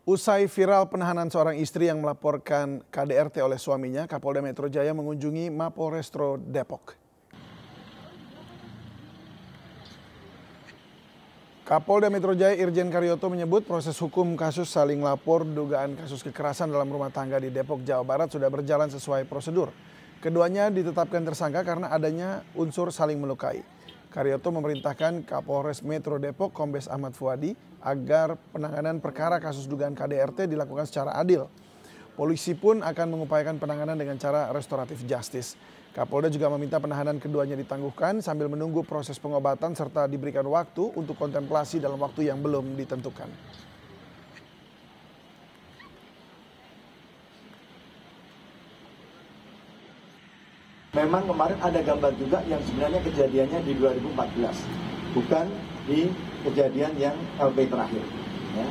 Usai viral penahanan seorang istri yang melaporkan KDRT oleh suaminya, Kapolda Metro Jaya mengunjungi Mapolrestro Depok. Kapolda Metro Jaya Irjen Karyoto menyebut proses hukum kasus saling lapor dugaan kasus kekerasan dalam rumah tangga di Depok, Jawa Barat sudah berjalan sesuai prosedur. Keduanya ditetapkan tersangka karena adanya unsur saling melukai. Karyoto memerintahkan Kapolres Metro Depok Kombes Ahmad Fuadi agar penanganan perkara kasus dugaan KDRT dilakukan secara adil. Polisi pun akan mengupayakan penanganan dengan cara restoratif justice. Kapolda juga meminta penahanan keduanya ditangguhkan sambil menunggu proses pengobatan serta diberikan waktu untuk kontemplasi dalam waktu yang belum ditentukan. Memang kemarin ada gambar juga yang sebenarnya kejadiannya di 2014, bukan di kejadian yang LP terakhir. Ya.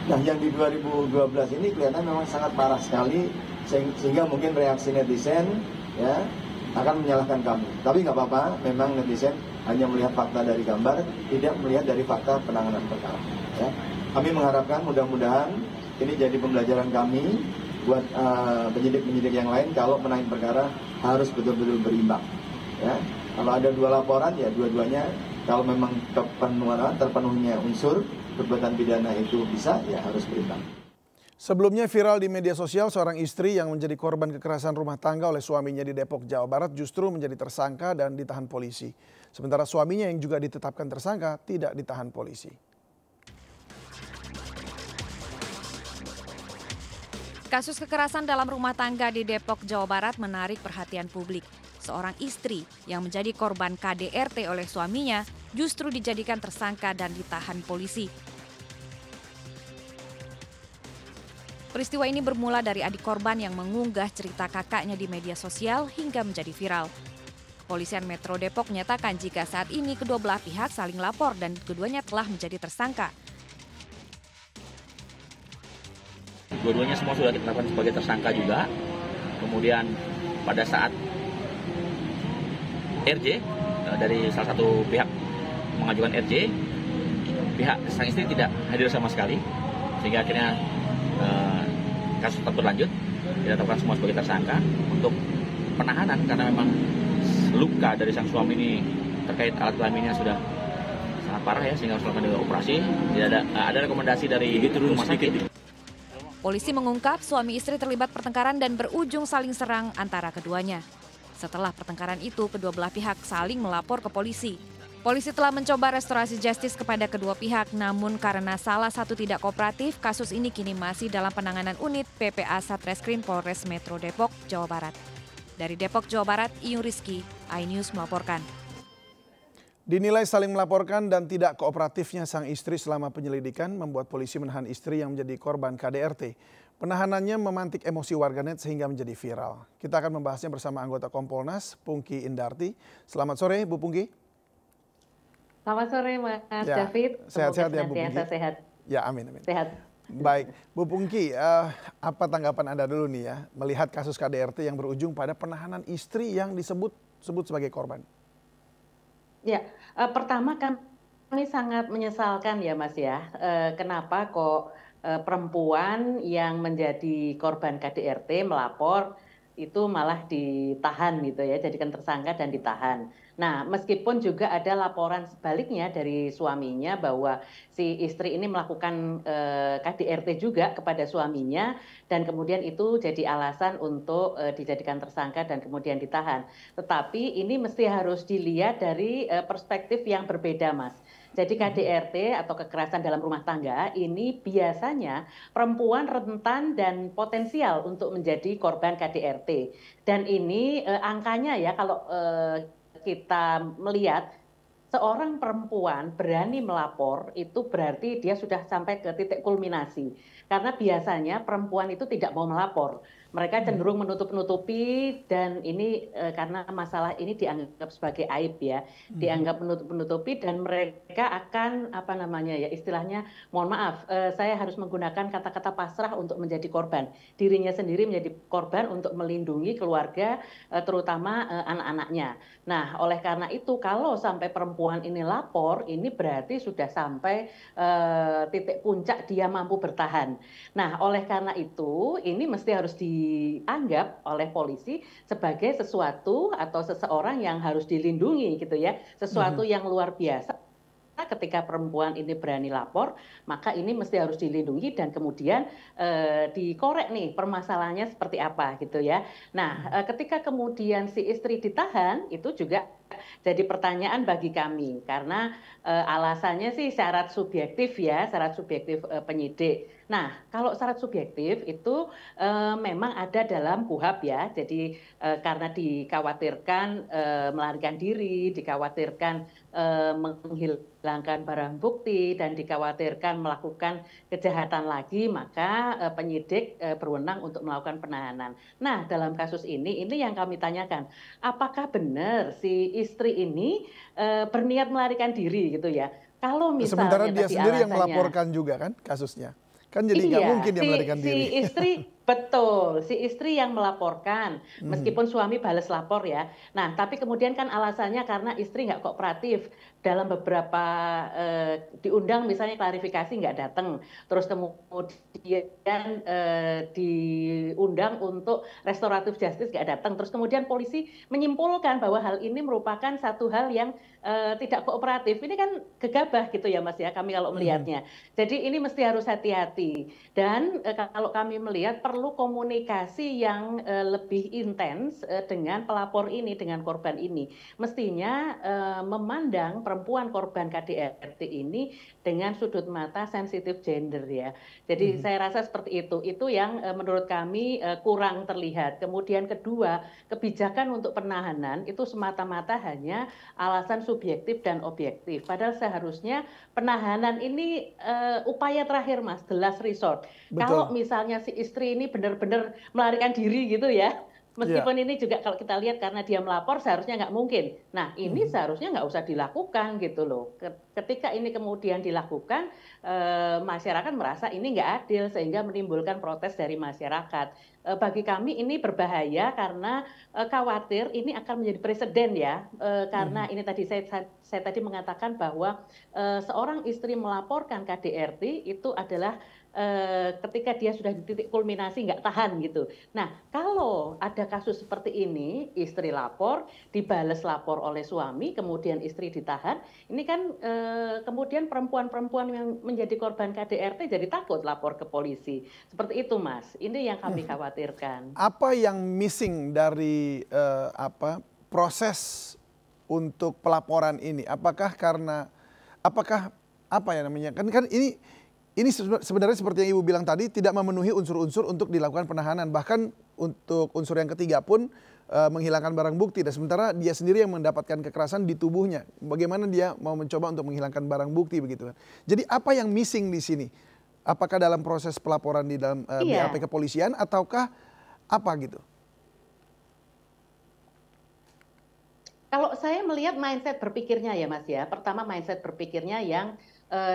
Nah, yang di 2012 ini kelihatan memang sangat parah sekali, sehingga mungkin reaksi netizen ya akan menyalahkan kami. Tapi nggak apa-apa, memang netizen hanya melihat fakta dari gambar, tidak melihat dari fakta penanganan perkara. Ya. Kami mengharapkan mudah-mudahan ini jadi pembelajaran kami buat penyidik-penyidik yang lain kalau menangani perkara harus betul-betul berimbang. Ya. Kalau ada dua laporan ya dua-duanya kalau memang terpenuhnya unsur perbuatan pidana itu bisa ya harus berimbang. Sebelumnya viral di media sosial seorang istri yang menjadi korban kekerasan rumah tangga oleh suaminya di Depok, Jawa Barat justru menjadi tersangka dan ditahan polisi. Sementara suaminya yang juga ditetapkan tersangka tidak ditahan polisi. Kasus kekerasan dalam rumah tangga di Depok, Jawa Barat menarik perhatian publik. Seorang istri yang menjadi korban KDRT oleh suaminya justru dijadikan tersangka dan ditahan polisi. Peristiwa ini bermula dari adik korban yang mengunggah cerita kakaknya di media sosial hingga menjadi viral. Polisian Metro Depok menyatakan jika saat ini kedua belah pihak saling lapor dan keduanya telah menjadi tersangka. Dua-duanya semua sudah ditetapkan sebagai tersangka juga. Kemudian pada saat RJ dari salah satu pihak mengajukan RJ, pihak sang istri tidak hadir sama sekali, sehingga akhirnya kasus tetap berlanjut. Ditetapkan semua sebagai tersangka untuk penahanan karena memang luka dari sang suami ini terkait alat kelaminnya sudah sangat parah ya, sehingga harus melakukan operasi. Tidak ada rekomendasi dari rumah sakit. Polisi mengungkap suami istri terlibat pertengkaran dan berujung saling serang antara keduanya. Setelah pertengkaran itu, kedua belah pihak saling melapor ke polisi. Polisi telah mencoba restorasi justice kepada kedua pihak, namun karena salah satu tidak kooperatif, kasus ini kini masih dalam penanganan unit PPA Satreskrim Polres Metro Depok, Jawa Barat. Dari Depok, Jawa Barat, Iyung Rizky, iNews melaporkan. Dinilai saling melaporkan dan tidak kooperatifnya sang istri selama penyelidikan membuat polisi menahan istri yang menjadi korban KDRT. Penahanannya memantik emosi warganet sehingga menjadi viral. Kita akan membahasnya bersama anggota Kompolnas, Pungki Indarti. Selamat sore, Bu Pungki. Selamat sore, Mas David. Sehat-sehat ya, Bu Pungki. Sehat. Ya, amin. Sehat. Baik, Bu Pungki, apa tanggapan Anda dulu nih ya, melihat kasus KDRT yang berujung pada penahanan istri yang disebut sebagai korban? Ya, pertama kami sangat menyesalkan ya Mas ya, kenapa kok perempuan yang menjadi korban KDRT melapor itu malah ditahan gitu ya, jadikan tersangka dan ditahan. Nah, meskipun juga ada laporan sebaliknya dari suaminya bahwa si istri ini melakukan KDRT juga kepada suaminya dan kemudian itu jadi alasan untuk dijadikan tersangka dan kemudian ditahan. Tetapi ini mesti harus dilihat dari perspektif yang berbeda, Mas. Jadi KDRT atau kekerasan dalam rumah tangga ini biasanya perempuan rentan dan potensial untuk menjadi korban KDRT. Dan ini angkanya ya kalau kita melihat seorang perempuan berani melapor itu berarti dia sudah sampai ke titik kulminasi. Karena biasanya perempuan itu tidak mau melapor. Mereka cenderung menutup-nutupi dan ini karena masalah ini dianggap sebagai aib ya. Dianggap menutup-nutupi dan mereka akan istilahnya mohon maaf saya harus menggunakan kata-kata pasrah untuk menjadi korban. Dirinya sendiri menjadi korban untuk melindungi keluarga terutama anak-anaknya. Nah, oleh karena itu kalau sampai perempuan perempuan ini lapor, ini berarti sudah sampai titik puncak dia mampu bertahan. Nah, oleh karena itu, ini mesti harus dianggap oleh polisi sebagai sesuatu atau seseorang yang harus dilindungi gitu ya, sesuatu yang luar biasa. Ketika perempuan ini berani lapor, maka ini mesti harus dilindungi dan kemudian dikorek nih permasalahannya seperti apa gitu ya. Nah, ketika kemudian si istri ditahan, itu juga jadi pertanyaan bagi kami karena alasannya sih syarat subjektif ya, syarat subjektif penyidik. Nah, kalau syarat subjektif itu memang ada dalam KUHP ya. Jadi karena dikhawatirkan melarikan diri, dikhawatirkan menghilangkan barang bukti dan dikhawatirkan melakukan kejahatan lagi, maka penyidik berwenang untuk melakukan penahanan. Nah, dalam kasus ini yang kami tanyakan, apakah benar si istri ini berniat melarikan diri gitu ya? Kalau misalnya sementara dia sendiri yang alasannya, melaporkan juga kan kasusnya. Kan jadi nggak mungkin dia melarikan diri. Si istri, betul, si istri yang melaporkan, meskipun suami balas lapor ya. Nah, tapi kemudian kan alasannya karena istri nggak kooperatif. Dalam beberapa diundang misalnya klarifikasi nggak datang. Terus kemudian diundang untuk restoratif justice nggak datang. Terus kemudian polisi menyimpulkan bahwa hal ini merupakan satu hal yang tidak kooperatif. Ini kan gegabah gitu ya Mas ya, kami kalau melihatnya. Jadi ini mesti harus hati-hati. Dan kalau kami melihat perlu komunikasi yang lebih intens dengan pelapor ini, dengan korban ini. Mestinya memandang perempuan korban KDRT ini dengan sudut mata sensitif gender ya. Jadi saya rasa seperti itu. Itu yang menurut kami kurang terlihat. Kemudian kedua, kebijakan untuk penahanan itu semata-mata hanya alasan subjektif dan objektif. Padahal seharusnya penahanan ini upaya terakhir Mas, the last resort. Betul. Kalau misalnya si istri ini benar-benar melarikan diri gitu ya, meskipun ini juga kalau kita lihat karena dia melapor seharusnya nggak mungkin. Nah ini seharusnya nggak usah dilakukan gitu loh. Ketika ini kemudian dilakukan, masyarakat merasa ini nggak adil sehingga menimbulkan protes dari masyarakat. Bagi kami ini berbahaya karena khawatir ini akan menjadi presiden ya. Karena ini tadi saya tadi mengatakan bahwa seorang istri melaporkan KDRT itu adalah ketika dia sudah di titik kulminasi nggak tahan gitu. Nah kalau ada kasus seperti ini, istri lapor, dibales lapor oleh suami, kemudian istri ditahan, ini kan kemudian perempuan-perempuan yang menjadi korban KDRT jadi takut lapor ke polisi. Seperti itu Mas, ini yang kami khawatirkan. Apa yang missing dari proses untuk pelaporan ini? Apakah apa ya namanya? Kan ini sebenarnya seperti yang Ibu bilang tadi tidak memenuhi unsur-unsur untuk dilakukan penahanan. Bahkan untuk unsur yang ketiga pun menghilangkan barang bukti. Dan sementara dia sendiri yang mendapatkan kekerasan di tubuhnya. Bagaimana dia mau mencoba untuk menghilangkan barang bukti begitu kan. Jadi apa yang missing di sini? Apakah dalam proses pelaporan di dalam BAP kepolisian ataukah apa gitu? Kalau saya melihat mindset berpikirnya ya Mas ya. Pertama mindset berpikirnya yang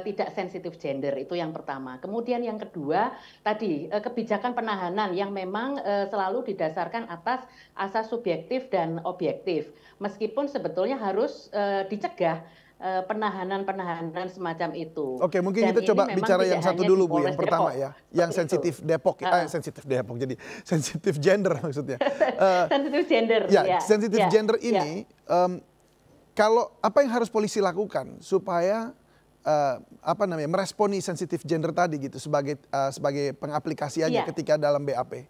tidak sensitif gender, itu yang pertama. Kemudian yang kedua tadi kebijakan penahanan yang memang selalu didasarkan atas asas subjektif dan objektif. Meskipun sebetulnya harus dicegah penahanan semacam itu. Oke, mungkin kita coba bicara yang satu dulu Bu, yang pertama ya, yang sensitif Depok, sensitif Depok, jadi sensitif gender maksudnya. Sensitif gender. Ya, sensitif gender ini, kalau apa yang harus polisi lakukan supaya meresponi sensitif gender tadi gitu sebagai pengaplikasiannya ketika dalam BAP?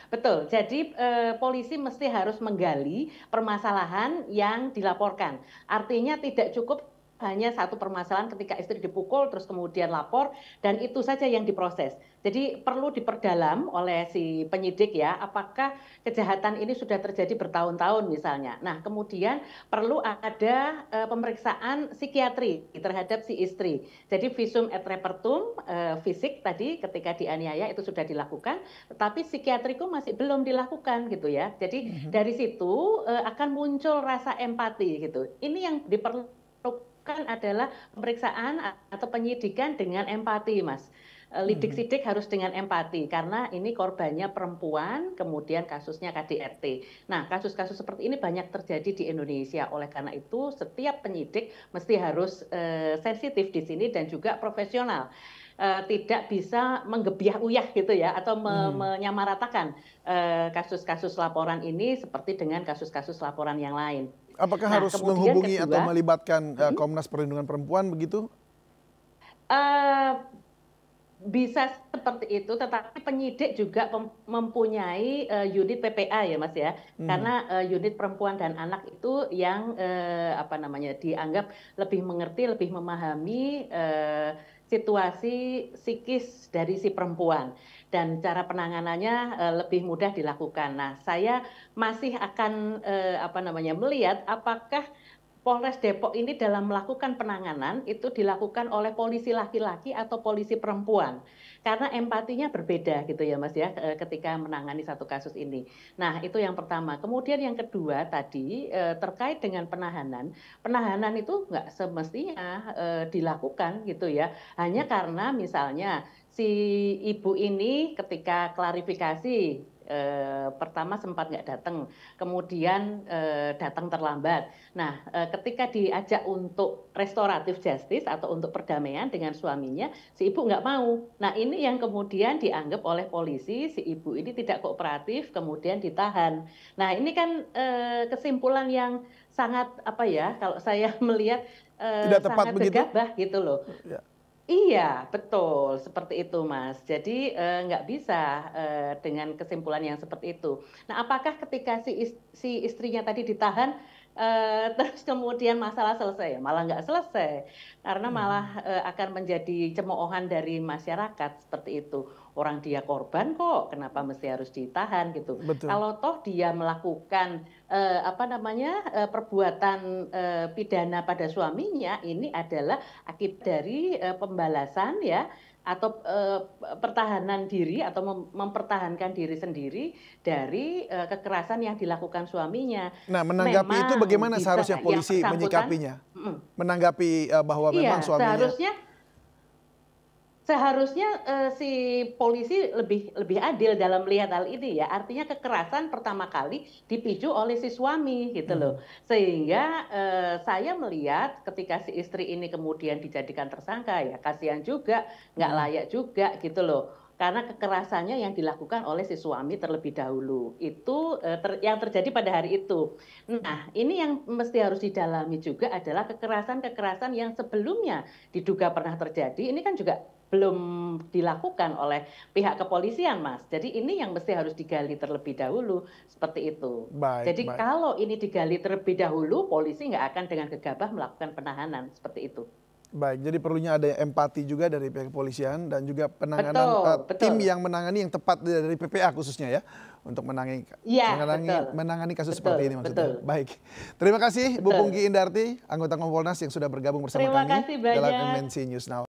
Betul, jadi polisi mesti harus menggali permasalahan yang dilaporkan. Artinya tidak cukup hanya satu permasalahan ketika istri dipukul terus kemudian lapor dan itu saja yang diproses. Jadi perlu diperdalam oleh si penyidik ya, apakah kejahatan ini sudah terjadi bertahun-tahun misalnya. Nah kemudian perlu ada pemeriksaan psikiatri terhadap si istri. Jadi visum et repertum, fisik tadi ketika dianiaya itu sudah dilakukan, tetapi psikiatriku masih belum dilakukan gitu ya. Jadi dari situ akan muncul rasa empati gitu. Ini yang diperlukan adalah pemeriksaan atau penyidikan dengan empati Mas. lidik sidik harus dengan empati karena ini korbannya perempuan, kemudian kasusnya KDRT. Nah, kasus-kasus seperti ini banyak terjadi di Indonesia. Oleh karena itu, setiap penyidik mesti harus sensitif di sini dan juga profesional. Tidak bisa menggebiah-uyah gitu ya, atau menyamaratakan kasus-kasus laporan ini seperti dengan kasus-kasus laporan yang lain. Apakah Nah, harus kemudian menghubungi atau kedua, melibatkan Komnas Perlindungan Perempuan begitu? bisa seperti itu, tetapi penyidik juga mempunyai unit PPA ya Mas ya, karena unit perempuan dan anak itu yang dianggap lebih mengerti, lebih memahami situasi psikis dari si perempuan dan cara penanganannya lebih mudah dilakukan. Nah, saya masih akan melihat apakah Polres Depok ini dalam melakukan penanganan itu dilakukan oleh polisi laki-laki atau polisi perempuan. Karena empatinya berbeda gitu ya Mas ya ketika menangani satu kasus ini. Nah, itu yang pertama. Kemudian yang kedua tadi terkait dengan penahanan. Penahanan itu nggak semestinya dilakukan gitu ya. Hanya karena misalnya si ibu ini ketika klarifikasi pertama sempat nggak datang, kemudian datang terlambat. Nah, ketika diajak untuk restoratif justice atau untuk perdamaian dengan suaminya, si ibu nggak mau. Nah, ini yang kemudian dianggap oleh polisi, si ibu ini tidak kooperatif, kemudian ditahan. Nah, ini kan kesimpulan yang sangat kalau saya melihat Tidak tepat sangat begitu? gegabah gitu loh. Ya. Iya, betul. Seperti itu, Mas. Jadi nggak bisa dengan kesimpulan yang seperti itu. Nah, apakah ketika si istrinya tadi ditahan, terus kemudian masalah selesai? Malah nggak selesai. Karena malah akan menjadi cemoohan dari masyarakat seperti itu. Orang dia korban kok, kenapa mesti harus ditahan gitu. Betul. Kalau toh dia melakukan perbuatan pidana pada suaminya, ini adalah akibat dari pembalasan ya, atau pertahanan diri atau mempertahankan diri sendiri dari kekerasan yang dilakukan suaminya. Nah, menanggapi itu bagaimana Bisa seharusnya polisi menyikapinya? Menanggapi bahwa memang suaminya seharusnya si polisi lebih adil dalam melihat hal ini ya. Artinya kekerasan pertama kali dipicu oleh si suami gitu loh. Sehingga saya melihat ketika si istri ini kemudian dijadikan tersangka ya kasihan juga, nggak layak juga gitu loh. Karena kekerasannya yang dilakukan oleh si suami terlebih dahulu. Itu yang terjadi pada hari itu. Nah, ini yang mesti harus didalami juga adalah kekerasan-kekerasan yang sebelumnya diduga pernah terjadi. Ini kan juga belum dilakukan oleh pihak kepolisian, Mas. Jadi ini yang mesti harus digali terlebih dahulu, seperti itu. Jadi kalau ini digali terlebih dahulu, polisi nggak akan dengan gegabah melakukan penahanan, seperti itu. Baik, jadi perlunya ada empati juga dari pihak kepolisian dan juga penanganan tim yang menangani yang tepat dari PPA khususnya ya untuk menangani kasus seperti ini maksudnya. Baik, terima kasih Bu Pungki Indarti, anggota Kompolnas yang sudah bergabung bersama kami dalam MNC News Now.